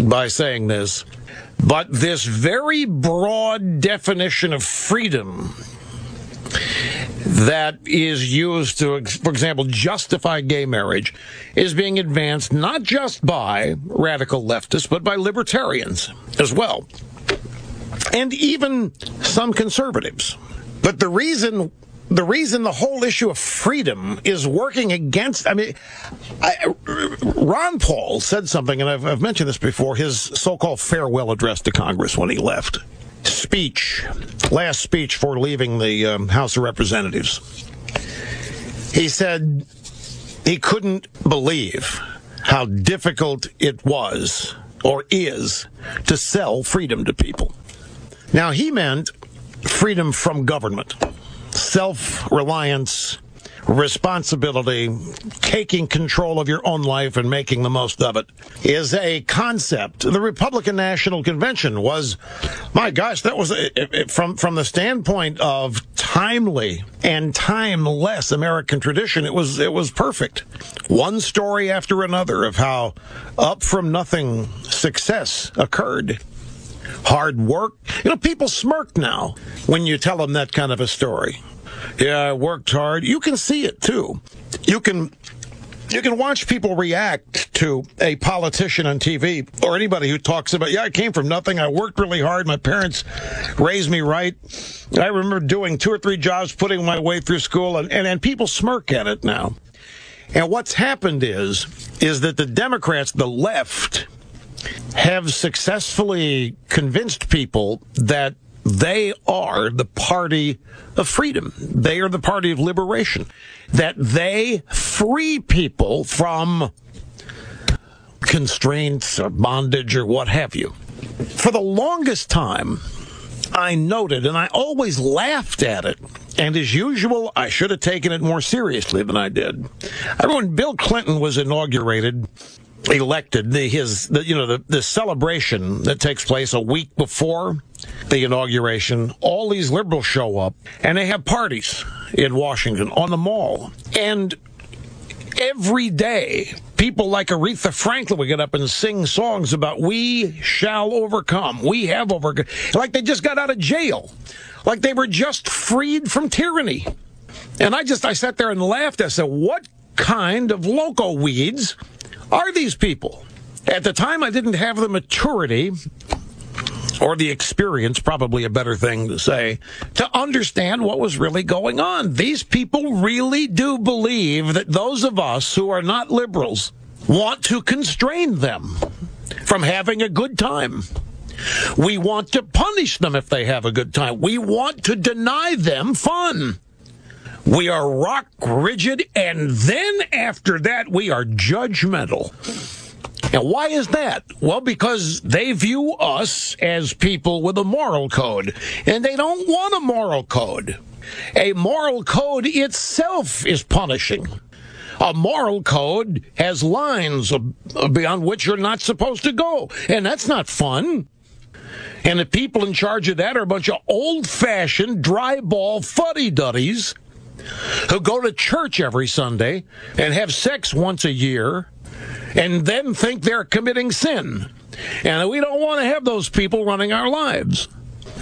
by saying this, but this very broad definition of freedom that is used to, for example, justify gay marriage is being advanced not just by radical leftists, but by libertarians as well, and even some conservatives. But the reason the whole issue of freedom is working against, Ron Paul said something, and I've mentioned this before, his so-called farewell address to Congress when he left. Last speech for leaving the House of Representatives. He said he couldn't believe how difficult it was, or is, to sell freedom to people. Now, he meant freedom from government, self-reliance, responsibility, taking control of your own life and making the most of it is a concept. The Republican National Convention was, my gosh, that was, from the standpoint of timely and timeless American tradition, it was perfect. One story after another of how up from nothing success occurred. Hard work. People smirk now when you tell them that kind of a story. Yeah, I worked hard. You can see it, too. You can watch people react to a politician on TV or anybody who talks about, I came from nothing. I worked really hard. My parents raised me right. I remember doing 2 or 3 jobs, putting my way through school, and people smirk at it now. And what's happened is that the Democrats, the left, have successfully convinced people that they are the party of freedom. They are the party of liberation. That they free people from constraints or bondage or what have you. For the longest time, I noted, and I always laughed at it, and as usual, I should have taken it more seriously than I did. I remember when Bill Clinton was elected, the celebration that takes place a week before the inauguration, all these liberals show up, and they have parties in Washington on the Mall. And every day, people like Aretha Franklin would get up and sing songs about we shall overcome, we have overcome, like they just got out of jail, like they were just freed from tyranny. And I sat there and laughed. I said, what kind of loco weeds are these people? At the time, I didn't have the maturity or the experience, probably a better thing to say, to understand what was really going on. These people really do believe that those of us who are not liberals want to constrain them from having a good time. We want to punish them if they have a good time. We want to deny them fun. We are rock rigid, and then after that, we are judgmental. And why is that? Well, because they view us as people with a moral code, and they don't want a moral code. A moral code itself is punishing. A moral code has lines beyond which you're not supposed to go, and that's not fun. And the people in charge of that are a bunch of old-fashioned, dry-ball fuddy-duddies who go to church every Sunday and have sex once a year and then think they're committing sin. And we don't want to have those people running our lives.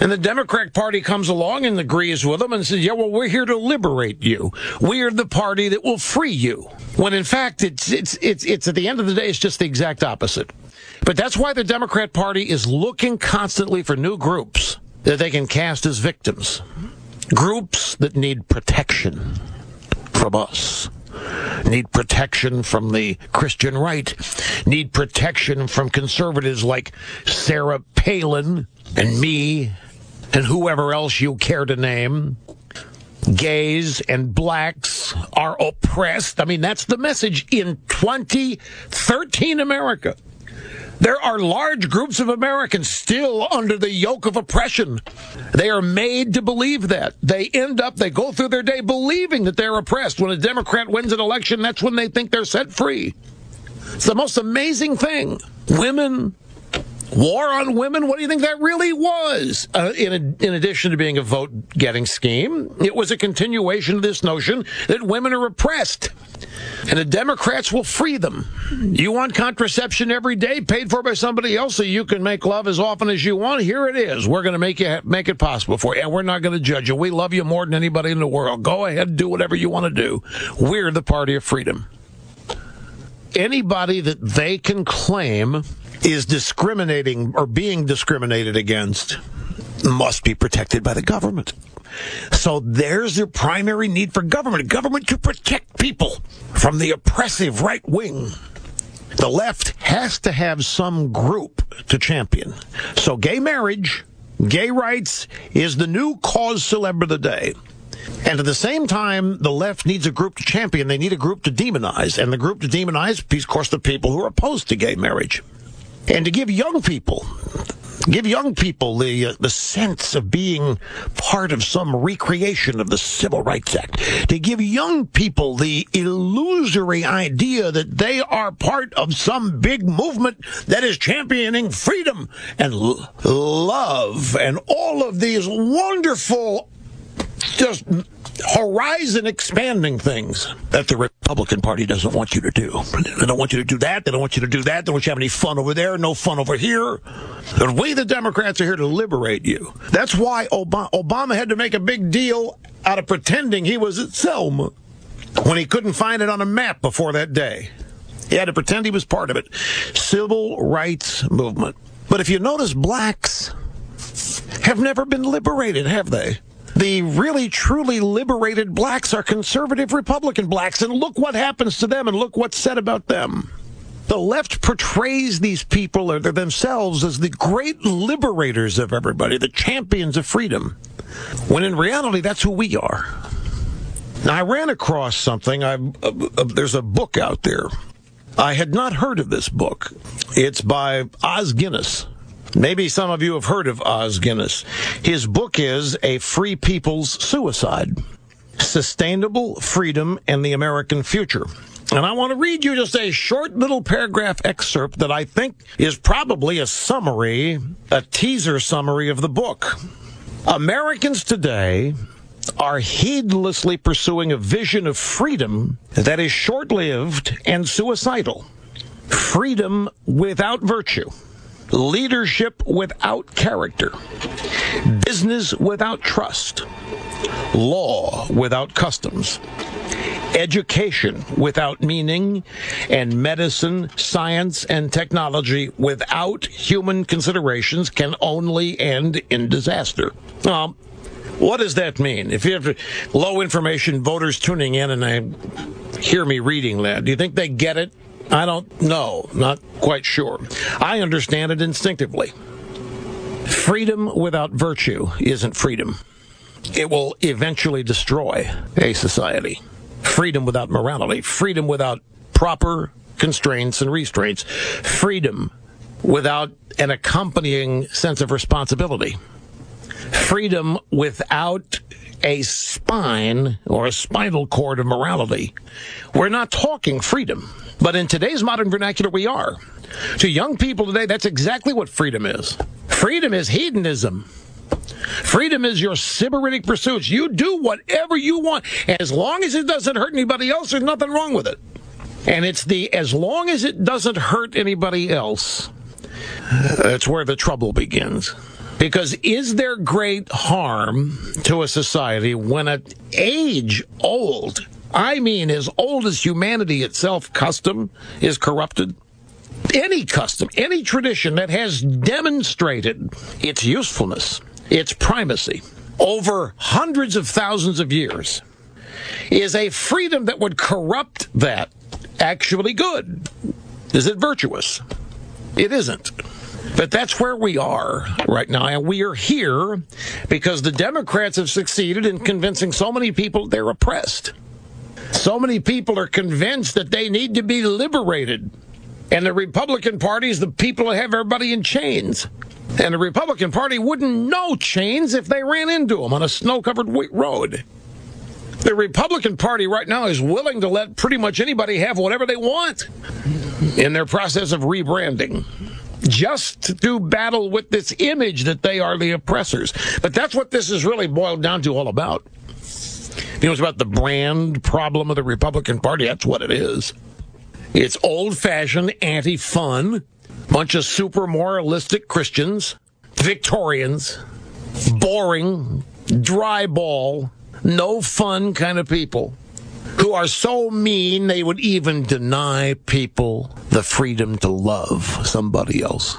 And the Democrat Party comes along and agrees with them and says, yeah, well, we're here to liberate you. We are the party that will free you. When in fact, it's at the end of the day, it's just the exact opposite. But that's why the Democrat Party is looking constantly for new groups that they can cast as victims. Groups that need protection from us, need protection from the Christian right, need protection from conservatives like Sarah Palin and me and whoever else you care to name. Gays and blacks are oppressed. I mean, that's the message in 2013 America. There are large groups of Americans still under the yoke of oppression. They are made to believe that. They go through their day believing that they're oppressed. When a Democrat wins an election, that's when they think they're set free. It's the most amazing thing. Women, War on women, what do you think that really was? In addition to being a vote-getting scheme, it was a continuation of this notion that women are oppressed, and the Democrats will free them. You want contraception every day, paid for by somebody else, so you can make love as often as you want? Here it is. We're going to make it possible for you, and we're not going to judge you. We love you more than anybody in the world. Go ahead, do whatever you want to do. We're the party of freedom. Anybody that they can claim is discriminating or being discriminated against must be protected by the government. So there's the primary need for government. Government to protect people from the oppressive right wing. The left has to have some group to champion. So gay marriage, gay rights is the new cause célèbre of the day. And at the same time, the left needs a group to champion. They need a group to demonize. And the group to demonize, of course, the people who are opposed to gay marriage. And to give young people the sense of being part of some recreation of the Civil Rights Act, to give young people the illusory idea that they are part of some big movement that is championing freedom and love and all of these wonderful, just horizon expanding things that the Republican Party doesn't want you to do. They don't want you to do that. They don't want you to do that. They don't want you to have any fun over there, no fun over here. But we, the Democrats, are here to liberate you. That's why Obama had to make a big deal out of pretending he was at Selma when he couldn't find it on a map before that day. He had to pretend he was part of it. Civil rights movement. But if you notice, blacks have never been liberated, have they? The really, truly liberated blacks are conservative Republican blacks, and look what happens to them, and look what's said about them. The left portrays these people or themselves as the great liberators of everybody, the champions of freedom, when in reality, that's who we are. Now, I ran across something. There's a book out there. I had not heard of this book. It's by Os Guinness. Maybe some of you have heard of Os Guinness. His book is A Free People's Suicide: Sustainable Freedom and the American Future. And I want to read you just a short little paragraph excerpt that I think is probably a summary, a teaser summary of the book. Americans today are heedlessly pursuing a vision of freedom that is short-lived and suicidal. Freedom without virtue. Leadership without character, business without trust, law without customs, education without meaning, and medicine, science, and technology without human considerations can only end in disaster. What does that mean? If you have low information voters tuning in and they hear me reading that, do you think they get it? I don't know. Not quite sure. I understand it instinctively. Freedom without virtue isn't freedom. It will eventually destroy a society. Freedom without morality. Freedom without proper constraints and restraints. Freedom without an accompanying sense of responsibility. Freedom without a spine or a spinal cord of morality. We're not talking freedom. But in today's modern vernacular, we are. To young people today, that's exactly what freedom is. Freedom is hedonism. Freedom is your sybaritic pursuits. You do whatever you want. And as long as it doesn't hurt anybody else, there's nothing wrong with it. And it's the as long as it doesn't hurt anybody else, that's where the trouble begins. Because is there great harm to a society when an age-old, I mean as old as humanity itself, custom is corrupted? Any custom, any tradition that has demonstrated its usefulness, its primacy, over hundreds of thousands of years, is a freedom that would corrupt that actually good? Is it virtuous? It isn't. But that's where we are right now, and we are here because the Democrats have succeeded in convincing so many people they're oppressed. So many people are convinced that they need to be liberated. And the Republican Party is the people that have everybody in chains. And the Republican Party wouldn't know chains if they ran into them on a snow-covered road. The Republican Party right now is willing to let pretty much anybody have whatever they want in their process of rebranding. just to do battle with this image that they are the oppressors. But that's what this is really boiled down to all about. You know, it's about the brand problem of the Republican Party. That's what it is. It's old-fashioned anti-fun, bunch of super moralistic Christians, Victorians, boring, dry ball, no fun kind of people who are so mean they would even deny people the freedom to love somebody else.